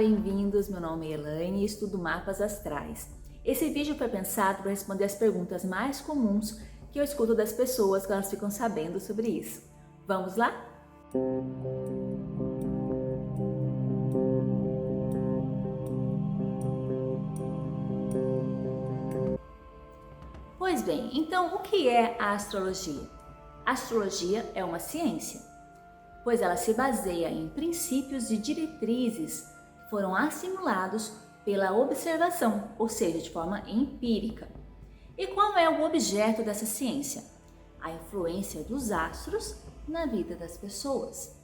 bem-vindos! Meu nome é Elaine e estudo mapas astrais. Esse vídeo foi pensado para responder as perguntas mais comuns que eu escuto das pessoas quando elas ficam sabendo sobre isso. Vamos lá? Pois bem, então o que é a astrologia? A astrologia é uma ciência, pois ela se baseia em princípios e diretrizes que foram assimilados pela observação, ou seja, de forma empírica. E qual é o objeto dessa ciência? A influência dos astros na vida das pessoas.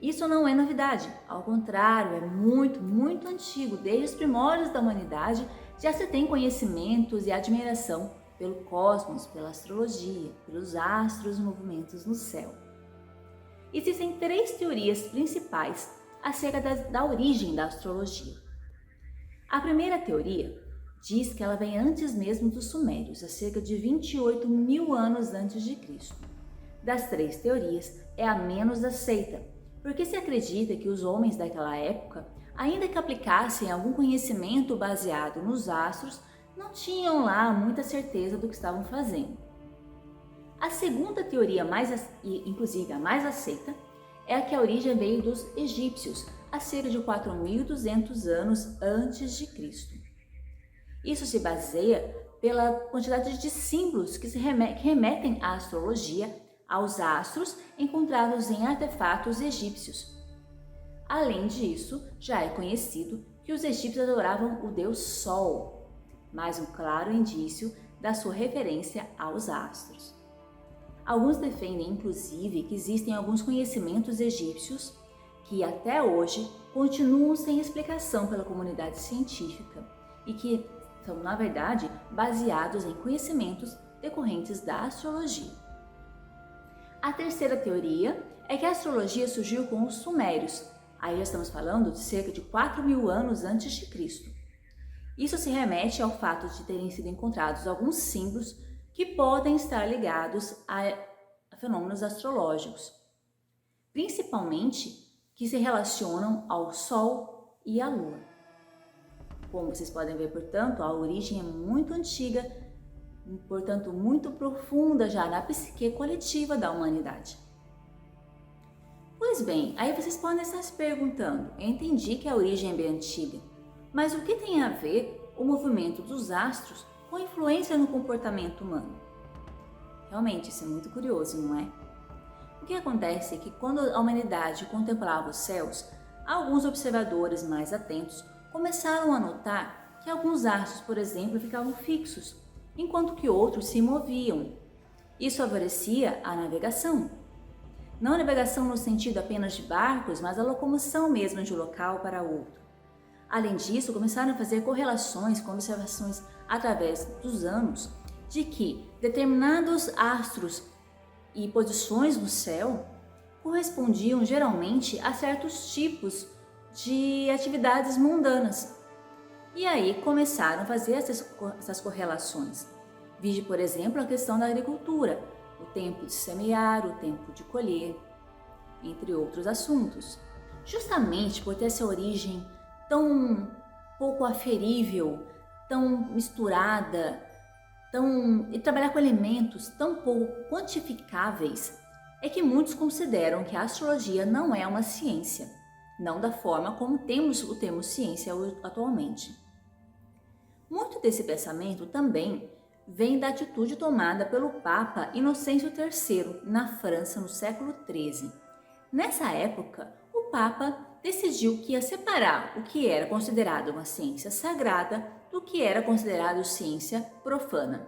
Isso não é novidade, ao contrário, é muito antigo. Desde os primórdios da humanidade já se tem conhecimentos e admiração pelo cosmos, pela astrologia, pelos astros e movimentos no céu. Existem três teorias principais acerca da origem da astrologia. A primeira teoria diz que ela vem antes mesmo dos sumérios, há cerca de 28 mil anos antes de Cristo. Das três teorias, é a menos aceita, porque se acredita que os homens daquela época, ainda que aplicassem algum conhecimento baseado nos astros, não tinham lá muita certeza do que estavam fazendo. A segunda teoria, inclusive a mais aceita, é a que a origem veio dos egípcios, há cerca de 4.200 anos antes de Cristo. Isso se baseia pela quantidade de símbolos que remetem à astrologia, aos astros encontrados em artefatos egípcios. Além disso, já é conhecido que os egípcios adoravam o deus Sol, mais um claro indício da sua referência aos astros. Alguns defendem, inclusive, que existem alguns conhecimentos egípcios que até hoje continuam sem explicação pela comunidade científica e que são, na verdade, baseados em conhecimentos decorrentes da astrologia. A terceira teoria é que a astrologia surgiu com os sumérios. Aí já estamos falando de cerca de 4.000 anos antes de Cristo. Isso se remete ao fato de terem sido encontrados alguns símbolos que podem estar ligados a fenômenos astrológicos, principalmente que se relacionam ao Sol e à Lua. Como vocês podem ver, portanto, a origem é muito antiga, portanto, muito profunda já na psique coletiva da humanidade. Pois bem, aí vocês podem estar se perguntando, eu entendi que a origem é bem antiga, mas o que tem a ver o movimento dos astros com influência no comportamento humano? Realmente, isso é muito curioso, não é? O que acontece é que quando a humanidade contemplava os céus, alguns observadores mais atentos começaram a notar que alguns astros, por exemplo, ficavam fixos, enquanto que outros se moviam. Isso favorecia a navegação. Não a navegação no sentido apenas de barcos, mas a locomoção mesmo de um local para outro. Além disso, começaram a fazer correlações com observações através dos anos de que determinados astros e posições no céu correspondiam geralmente a certos tipos de atividades mundanas. E aí começaram a fazer essas correlações. Vide, por exemplo, a questão da agricultura, o tempo de semear, o tempo de colher, entre outros assuntos. Justamente por ter essa origem tão pouco aferível, tão misturada, e trabalhar com elementos tão pouco quantificáveis, é que muitos consideram que a astrologia não é uma ciência, não da forma como temos o termo ciência atualmente. Muito desse pensamento também vem da atitude tomada pelo Papa Inocêncio III na França no século XIII. Nessa época, o Papa decidiu que ia separar o que era considerado uma ciência sagrada do que era considerado ciência profana.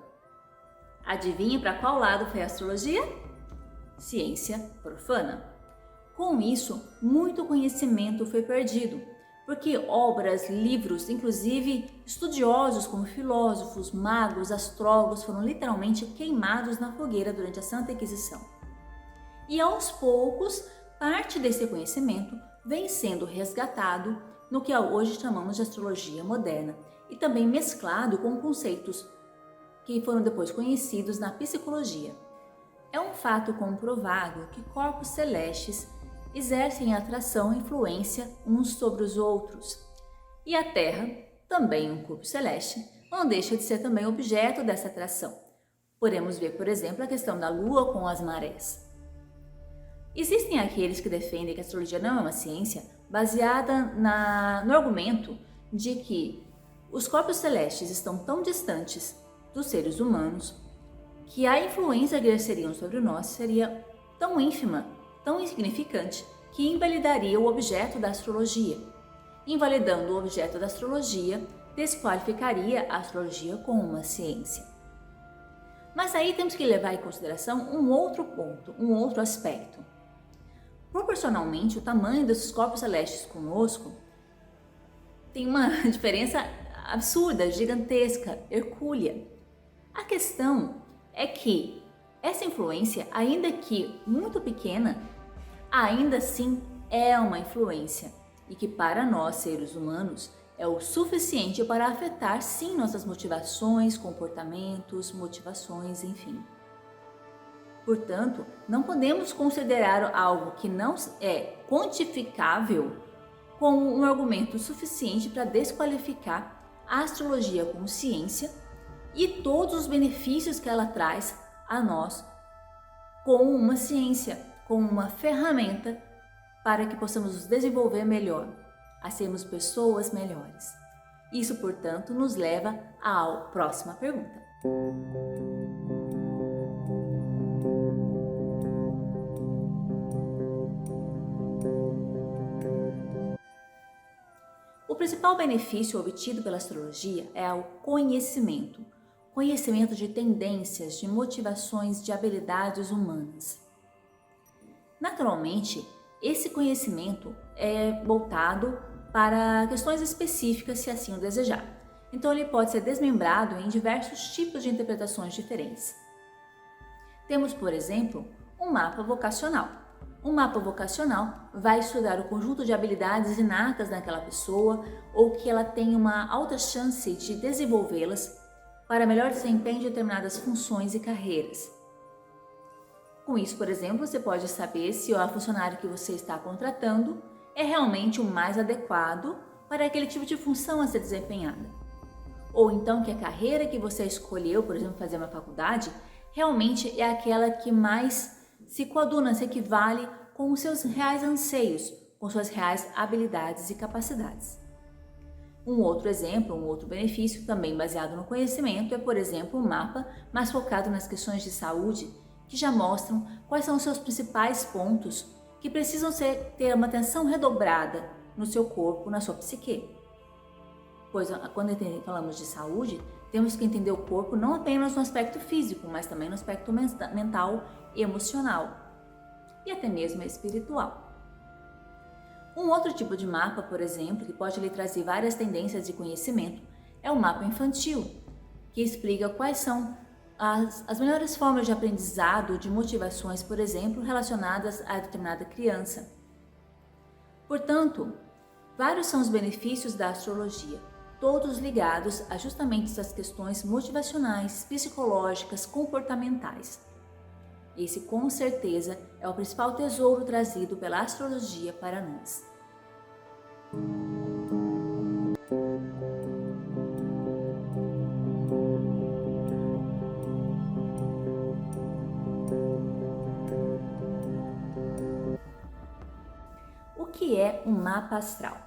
Adivinha para qual lado foi a astrologia? Ciência profana. Com isso, muito conhecimento foi perdido, porque obras, livros, inclusive estudiosos como filósofos, magos, astrólogos foram literalmente queimados na fogueira durante a Santa Inquisição. E aos poucos, parte desse conhecimento vem sendo resgatado no que hoje chamamos de astrologia moderna e também mesclado com conceitos que foram depois conhecidos na psicologia. É um fato comprovado que corpos celestes exercem atração e influência uns sobre os outros. E a Terra, também um corpo celeste, não deixa de ser também objeto dessa atração. Podemos ver, por exemplo, a questão da Lua com as marés. Existem aqueles que defendem que a astrologia não é uma ciência baseada no argumento de que os corpos celestes estão tão distantes dos seres humanos que a influência que exerceriam sobre nós seria tão ínfima, tão insignificante, que invalidaria o objeto da astrologia. Invalidando o objeto da astrologia, desqualificaria a astrologia como uma ciência. Mas aí temos que levar em consideração um outro ponto, um outro aspecto. Proporcionalmente, o tamanho desses corpos celestes conosco tem uma diferença absurda, gigantesca, hercúlea. A questão é que essa influência, ainda que muito pequena, ainda assim é uma influência e que para nós, seres humanos, é o suficiente para afetar sim nossas motivações, comportamentos, motivações, enfim. Portanto, não podemos considerar algo que não é quantificável como um argumento suficiente para desqualificar a astrologia como ciência e todos os benefícios que ela traz a nós como uma ciência, como uma ferramenta para que possamos nos desenvolver melhor, a sermos pessoas melhores. Isso, portanto, nos leva à próxima pergunta. O principal benefício obtido pela astrologia é o conhecimento de tendências, de motivações, de habilidades humanas. Naturalmente, esse conhecimento é voltado para questões específicas, se assim o desejar. Então, ele pode ser desmembrado em diversos tipos de interpretações diferentes. Temos, por exemplo, um mapa vocacional. Um mapa vocacional vai estudar o conjunto de habilidades inatas daquela pessoa ou que ela tem uma alta chance de desenvolvê-las para melhor desempenho de determinadas funções e carreiras. Com isso, por exemplo, você pode saber se o funcionário que você está contratando é realmente o mais adequado para aquele tipo de função a ser desempenhada. Ou então que a carreira que você escolheu, por exemplo, fazer uma faculdade, realmente é aquela que mais se coaduna, se equivale com os seus reais anseios, com suas reais habilidades e capacidades. Um outro exemplo, um outro benefício também baseado no conhecimento é, por exemplo, um mapa mais focado nas questões de saúde, que já mostram quais são os seus principais pontos que precisam ter uma atenção redobrada no seu corpo, na sua psique. Pois quando falamos de saúde, temos que entender o corpo não apenas no aspecto físico, mas também no aspecto mental, emocional e até mesmo espiritual. Um outro tipo de mapa, por exemplo, que pode lhe trazer várias tendências de conhecimento, é o mapa infantil, que explica quais são as melhores formas de aprendizado, de motivações, por exemplo, relacionadas a determinada criança. Portanto, vários são os benefícios da astrologia, todos ligados a justamente essas questões motivacionais, psicológicas, comportamentais. Esse, com certeza, é o principal tesouro trazido pela astrologia para nós. O que é um mapa astral?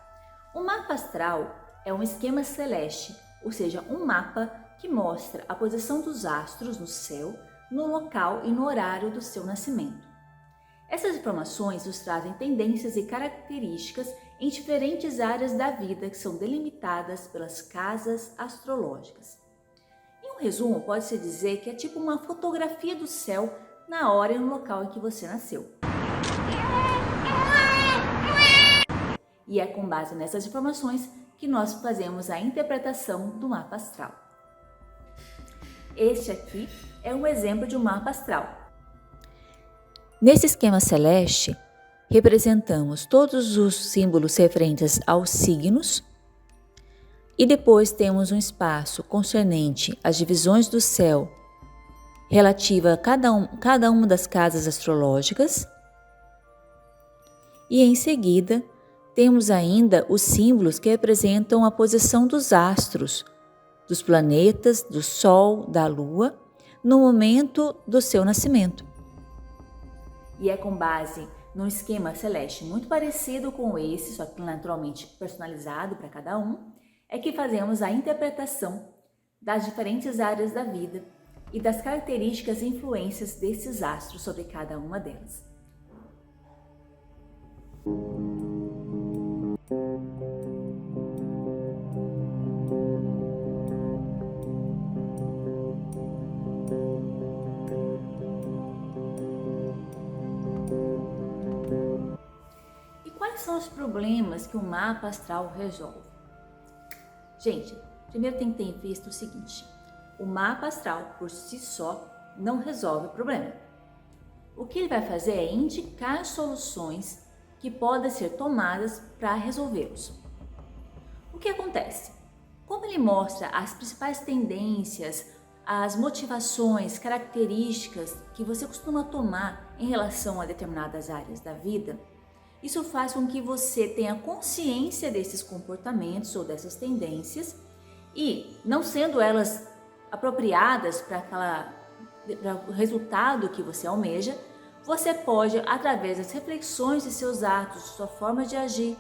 O mapa astral é um esquema celeste, ou seja, um mapa que mostra a posição dos astros no céu, no local e no horário do seu nascimento. Essas informações nos trazem tendências e características em diferentes áreas da vida que são delimitadas pelas casas astrológicas. Em um resumo, pode-se dizer que é tipo uma fotografia do céu na hora e no local em que você nasceu. E é com base nessas informações que nós fazemos a interpretação do mapa astral. Este aqui é um exemplo de um mapa astral. Nesse esquema celeste, representamos todos os símbolos referentes aos signos e depois temos um espaço concernente às divisões do céu relativa a cada uma das casas astrológicas E em seguida, temos ainda os símbolos que representam a posição dos astros, dos planetas, do Sol, da Lua, no momento do seu nascimento. E é com base num esquema celeste muito parecido com esse, só que naturalmente personalizado para cada um, é que fazemos a interpretação das diferentes áreas da vida e das características e influências desses astros sobre cada uma delas. E quais são os problemas que o mapa astral resolve? Gente, primeiro tem que ter em vista o seguinte: o mapa astral por si só não resolve o problema. O que ele vai fazer é indicar soluções que podem ser tomadas para resolvê-los. O que acontece? Como ele mostra as principais tendências, as motivações, características que você costuma tomar em relação a determinadas áreas da vida, isso faz com que você tenha consciência desses comportamentos ou dessas tendências e, não sendo elas apropriadas para o resultado que você almeja, você pode, através das reflexões de seus atos, sua forma de agir,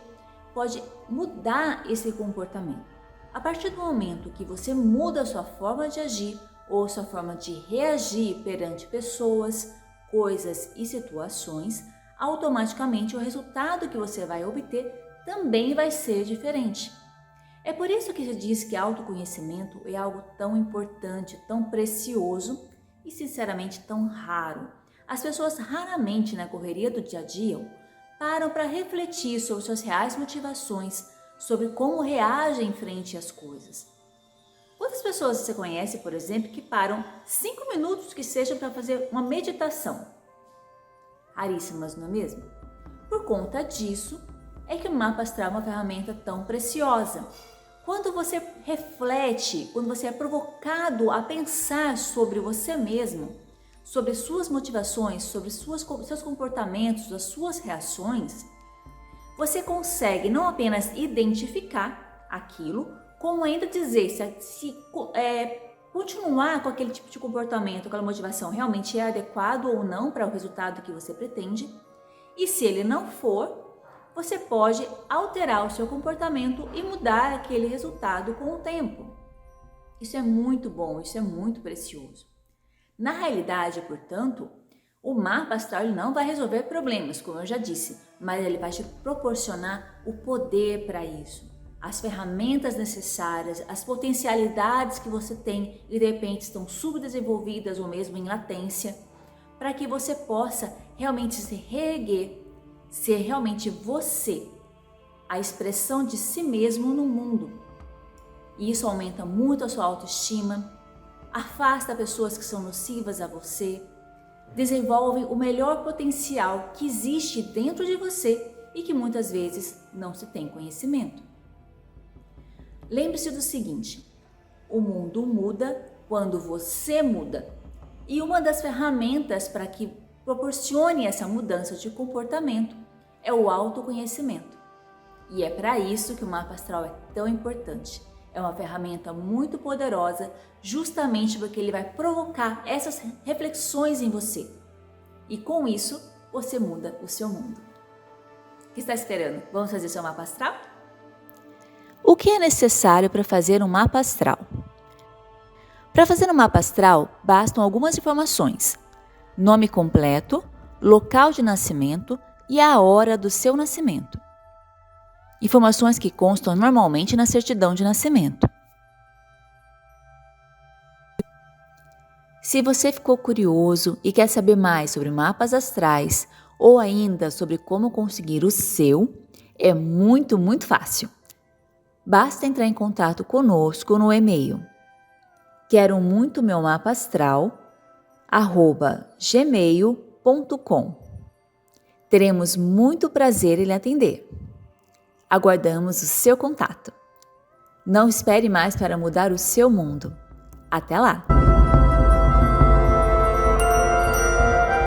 pode mudar esse comportamento. A partir do momento que você muda a sua forma de agir ou sua forma de reagir perante pessoas, coisas e situações, automaticamente o resultado que você vai obter também vai ser diferente. É por isso que se diz que autoconhecimento é algo tão importante, tão precioso e sinceramente tão raro. As pessoas raramente na correria do dia a dia param para refletir sobre suas reais motivações, sobre como reagem frente às coisas. Quantas pessoas você conhece, por exemplo, que param 5 minutos que seja para fazer uma meditação? Raríssimas, não é mesmo? Por conta disso, é que o mapa astral é uma ferramenta tão preciosa. Quando você reflete, quando você é provocado a pensar sobre você mesmo, sobre suas motivações, sobre seus comportamentos, as suas reações, você consegue não apenas identificar aquilo, como ainda dizer se continuar com aquele tipo de comportamento, aquela motivação realmente é adequado ou não para o resultado que você pretende. E se ele não for, você pode alterar o seu comportamento e mudar aquele resultado com o tempo. Isso é muito bom, isso é muito precioso. Na realidade, portanto, o mapa astral não vai resolver problemas, como eu já disse, mas ele vai te proporcionar o poder para isso, as ferramentas necessárias, as potencialidades que você tem e de repente estão subdesenvolvidas ou mesmo em latência, para que você possa realmente se reerguer, ser realmente você, a expressão de si mesmo no mundo. E isso aumenta muito a sua autoestima, afasta pessoas que são nocivas a você, desenvolve o melhor potencial que existe dentro de você e que muitas vezes não se tem conhecimento. Lembre-se do seguinte: o mundo muda quando você muda. E uma das ferramentas para que proporcione essa mudança de comportamento é o autoconhecimento. E é para isso que o mapa astral é tão importante. É uma ferramenta muito poderosa, justamente porque ele vai provocar essas reflexões em você. E com isso, você muda o seu mundo. O que está esperando? Vamos fazer seu mapa astral? O que é necessário para fazer um mapa astral? Para fazer um mapa astral, bastam algumas informações: nome completo, local de nascimento e a hora do seu nascimento. Informações que constam normalmente na certidão de nascimento. Se você ficou curioso e quer saber mais sobre mapas astrais ou ainda sobre como conseguir o seu, é muito fácil. Basta entrar em contato conosco no e-mail quero muito meu mapa astral@gmail.com. Teremos muito prazer em lhe atender. Aguardamos o seu contato. Não espere mais para mudar o seu mundo. Até lá!